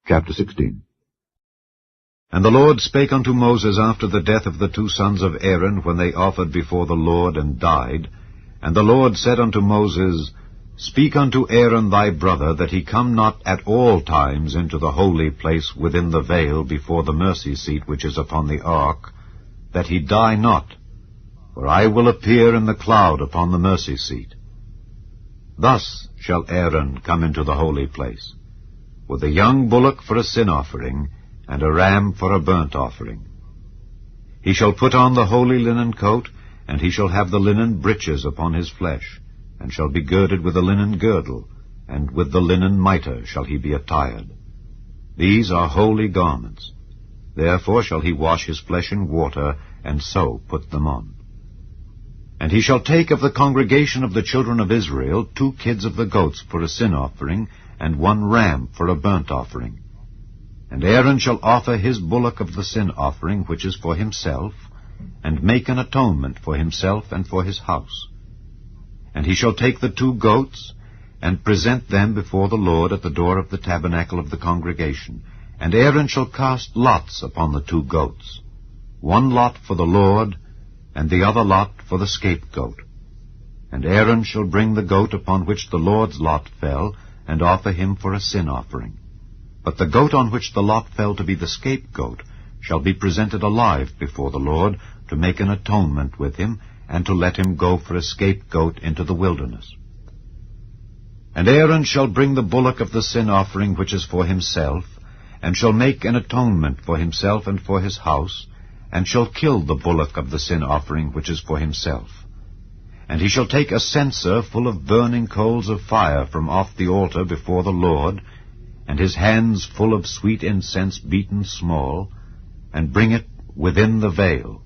Chapter 16. And the Lord spake unto Moses after the death of the two sons of Aaron, when they offered before the Lord and died. And the Lord said unto Moses, Speak unto Aaron thy brother, that he come not at all times into the holy place within the veil before the mercy seat which is upon the ark, that he die not, for I will appear in the cloud upon the mercy seat. Thus shall Aaron come into the holy place, with a young bullock for a sin offering, and a ram for a burnt offering. He shall put on the holy linen coat, and he shall have the linen breeches upon his flesh, and shall be girded with a linen girdle, and with the linen mitre shall he be attired. These are holy garments. Therefore shall he wash his flesh in water, and so put them on. And he shall take of the congregation of the children of Israel 2 kids of the goats for a sin offering, and 1 ram for a burnt offering. And Aaron shall offer his bullock of the sin offering, which is for himself, and make an atonement for himself and for his house. And he shall take the 2 goats, and present them before the Lord at the door of the tabernacle of the congregation. And Aaron shall cast lots upon the 2 goats, 1 lot for the Lord, and the other lot for the scapegoat. And Aaron shall bring the goat upon which the Lord's lot fell, and offer him for a sin offering. But the goat on which the lot fell to be the scapegoat shall be presented alive before the Lord, to make an atonement with him, and to let him go for a scapegoat into the wilderness. And Aaron shall bring the bullock of the sin offering which is for himself, and shall make an atonement for himself and for his house, and shall kill the bullock of the sin offering which is for himself. And he shall take a censer full of burning coals of fire from off the altar before the Lord, and his hands full of sweet incense beaten small, and bring it within the veil.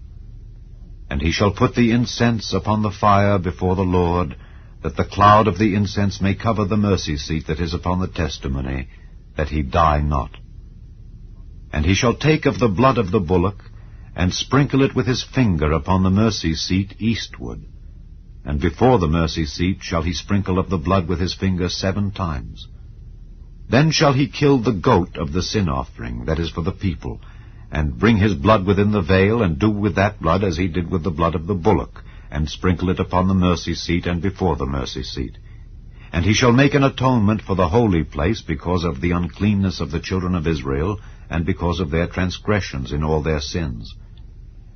And he shall put the incense upon the fire before the Lord, that the cloud of the incense may cover the mercy seat that is upon the testimony, that he die not. And he shall take of the blood of the bullock, and sprinkle it with his finger upon the mercy seat eastward. And before the mercy seat shall he sprinkle of the blood with his finger 7 times. Then shall he kill the goat of the sin offering, that is for the people, and bring his blood within the veil, and do with that blood as he did with the blood of the bullock, and sprinkle it upon the mercy seat and before the mercy seat. And he shall make an atonement for the holy place because of the uncleanness of the children of Israel, and because of their transgressions in all their sins.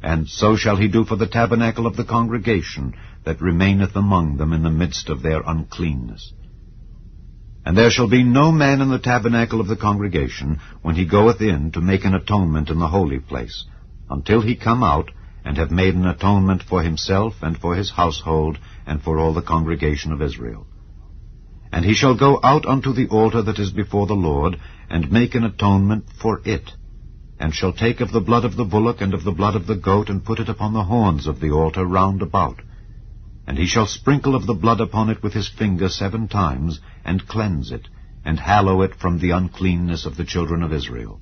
And so shall he do for the tabernacle of the congregation, that remaineth among them in the midst of their uncleanness. And there shall be no man in the tabernacle of the congregation, when he goeth in to make an atonement in the holy place, until he come out, and have made an atonement for himself, and for his household, and for all the congregation of Israel. And he shall go out unto the altar that is before the Lord, and make an atonement for it, and shall take of the blood of the bullock and of the blood of the goat, and put it upon the horns of the altar round about. And he shall sprinkle of the blood upon it with his finger 7 times, and cleanse it, and hallow it from the uncleanness of the children of Israel.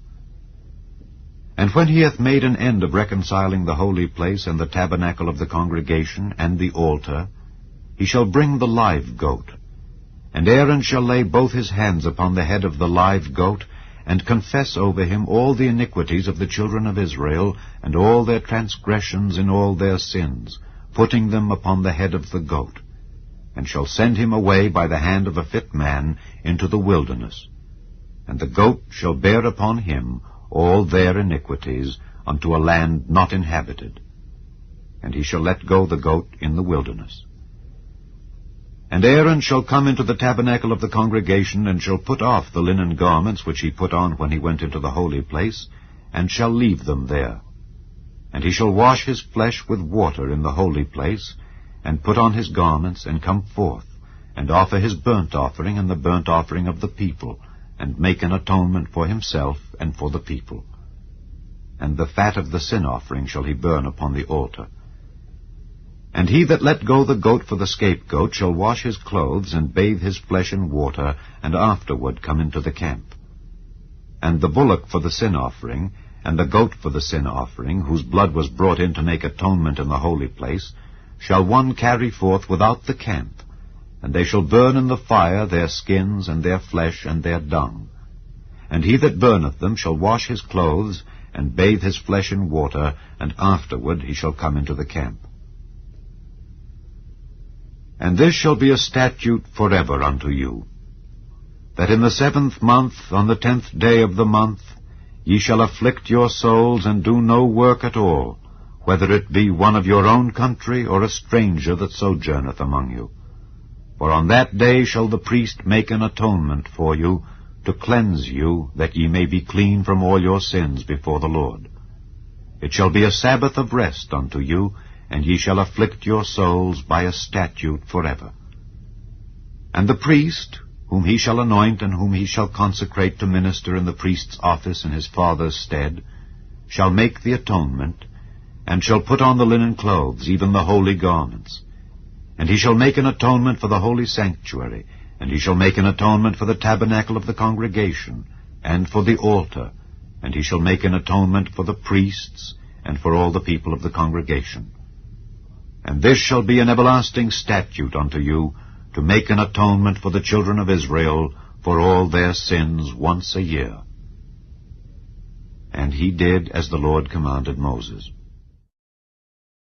And when he hath made an end of reconciling the holy place, and the tabernacle of the congregation, and the altar, he shall bring the live goat. And Aaron shall lay both his hands upon the head of the live goat, and confess over him all the iniquities of the children of Israel, and all their transgressions in all their sins, putting them upon the head of the goat, and shall send him away by the hand of a fit man into the wilderness. And the goat shall bear upon him all their iniquities unto a land not inhabited. And he shall let go the goat in the wilderness. And Aaron shall come into the tabernacle of the congregation, and shall put off the linen garments which he put on when he went into the holy place, and shall leave them there. And he shall wash his flesh with water in the holy place, and put on his garments, and come forth, and offer his burnt offering and the burnt offering of the people, and make an atonement for himself and for the people. And the fat of the sin offering shall he burn upon the altar. And he that let go the goat for the scapegoat shall wash his clothes, and bathe his flesh in water, and afterward come into the camp. And the bullock for the sin offering, and the goat for the sin offering, whose blood was brought in to make atonement in the holy place, shall one carry forth without the camp, and they shall burn in the fire their skins and their flesh and their dung. and he that burneth them shall wash his clothes, and bathe his flesh in water, and afterward he shall come into the camp. And this shall be a statute forever unto you, that in the 7th month, on the 10th day of the month, ye shall afflict your souls, and do no work at all, whether it be one of your own country, or a stranger that sojourneth among you. For on that day shall the priest make an atonement for you, to cleanse you, that ye may be clean from all your sins before the Lord. It shall be a Sabbath of rest unto you, and ye shall afflict your souls by a statute forever. And the priest, whom he shall anoint, and whom he shall consecrate to minister in the priest's office in his father's stead, shall make the atonement, and shall put on the linen clothes, even the holy garments. And he shall make an atonement for the holy sanctuary, and he shall make an atonement for the tabernacle of the congregation, and for the altar, and he shall make an atonement for the priests, and for all the people of the congregation. And this shall be an everlasting statute unto you, to make an atonement for the children of Israel for all their sins once a year. And he did as the Lord commanded Moses.